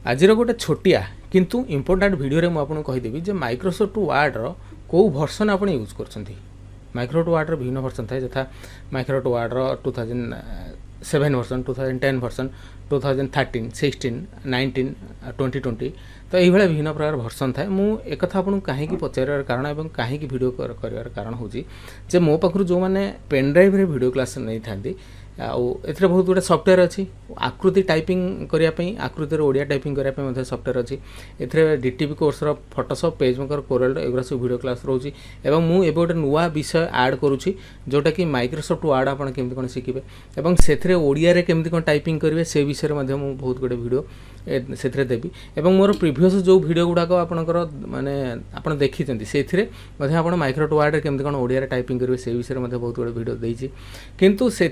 आजिर गोटे छोटिया किंतु इंपोर्टाट वीडियो में आपको कहीदेवी जे माइक्रोसॉफ्ट वर्ड को भर्सन आप यूज कर माइक्रोसॉफ्ट वर्ड विभिन्न भर्सन थाए यथा माइक्रोसॉफ्ट वर्ड 2007 भर्सन 2010 भर्सन 2013 16 19 2020 तो ये विभिन्न प्रकार भर्सन थाए मुझे एक आपको कहीं पचार कारण और कहीं वीडियो कर कारण हूँ जे मो पाखु जो मैंने पेन ड्राइव रे वीडियो क्लास नहीं था आउ बहुत गुड़ा सफ्टवेयर अच्छी आकृति टाइपिंग करने आकृतिर ओडिया टाइपिंग करने सफ्टवेयर अच्छी ए DTP course Photoshop PageMaker Corel एगुरा सब वीडियो क्लास रोचे और मुझे गोटे नुआ विषय ऐड करुँची जोटा कि माइक्रोसॉफ्ट वर्ड आप केमती कौन शिखे और से ओडिया केमती कौन टाइपिंग करेंगे से विषय में बहुत गुड़े वीडियो से देवी और मोर प्रिवियस जो वीडियो गुड़ाक आपंकर माने आप देखी से आप माइक्रोसॉफ्ट वर्ड केमती कौन ओडिया टाइपिंग करेंगे से विषय में बहुत गुड़े वीडियो देती किंतु से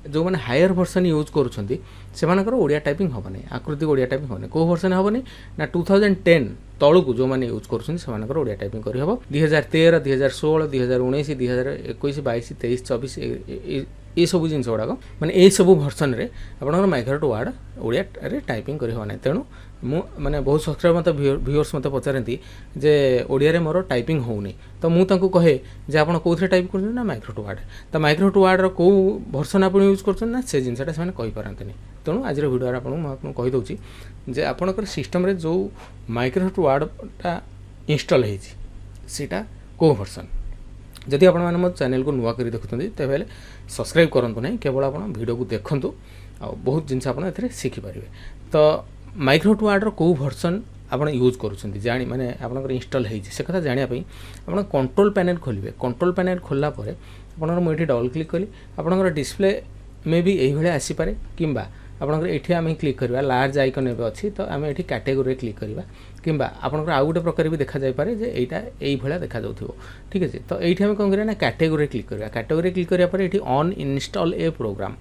जो मैंने हायर भर्सन यूज करुँच से ओडिया टाइपिंग हेनी आकृति ओडिया टाइपिंग हेनी कौ भर्सन हेनी ना 2010 तलू जो मैंने यूज कर ओडिया टाइपिंग करहब 2013 2016 2019 2021 22 23 24 ये सब जिन गुड़ाक मैंने यही सब भर्सन में आप माइक्रोसॉफ्ट वर्ड ओडिया टाइपिंग करना तेणु मैंने बहुत सब्सक्राइब मत व्यूअर्स मत पचारती जे ओडिया रे मोर टाइपिंग होनी तो मुझे कहे जे आप कौन टाइप कर माइक्रोसॉफ्ट वर्ड तो माइक्रोसॉफ्ट वर्ड कौ भर्सन आप यूज कर से जिनसा से कहींपारती तेणु आज वीडियो आपको कहीदे जे आपणकर सिस्टम रे जो माइक्रोसॉफ्ट वर्डटा इंस्टॉल होटा कौ भर्सन जदि आप मो चैनल को नुआ कर देखुं तेल सब्सक्राइब करूँ ना केवल आप वीडियो को देखूँ आ बहुत जिन आप शिखिपारे तो माइक्रोसॉफ्ट वर्ड कौ भर्सन आप यूज करुँच जानी मैंने आपंकर इंस्टॉल से कथा जानापी आप कंट्रोल पैनल खोलेंगे कंट्रोल पैनल खोलला मुझे डबल क्लिक कली आपंकर डिस्प्ले में भी यही आसीपे कि आपंकर ये आम क्लिक करवा लार्ज आइकन एवं अच्छी तो आम ये कैटेगोरी क्लिक करवा कि आपंकर आउ गोटे प्रकार भी देखा जापे जे यहाँ देखा जाऊ ठीक है तो ये आम कौन करें कैटेगोरी क्लिक करवा कैटेगोरी क्लिक करापर ये ऑन इंस्टॉल ए प्रोग्राम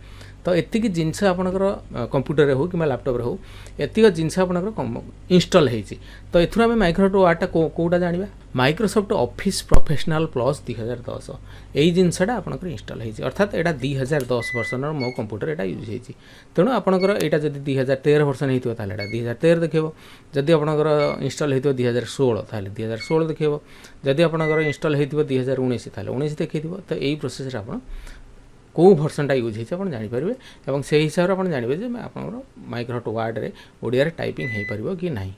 तो एतिक जिनस आपंकर कंप्यूटर हो कि लैपटॉप हो एतिक जिनस आपंकर इंस्टॉल होती तो एथुर आम माइक्रोसॉफ्ट वर्डटा कौटा जाना माइक्रोसॉफ्ट ऑफिस प्रोफेशनल प्लस 2010 यही जिनसा आपंकर इंस्टॉल होती अर्थात यहाँ 2010 वर्सन मो कंप्यूटर यहाँ यूज होती तेणु आपंकर यहाँ जब 2013 वर्सन होता है 2013 देखो जदि आपंकर इंस्टॉल होता 2016 ताल 2016 देखो जदि आपंकर इंस्टॉल होता 2019 ताल 19 देखी तो यही प्रोसेस आप कौ भर्सनटा यूज होती आप जानीपारे और से हिसाब से आप जानते आप माइक्रोसॉफ्ट वर्ड रे ओडिया टाइपिंग हो पार कि नहीं।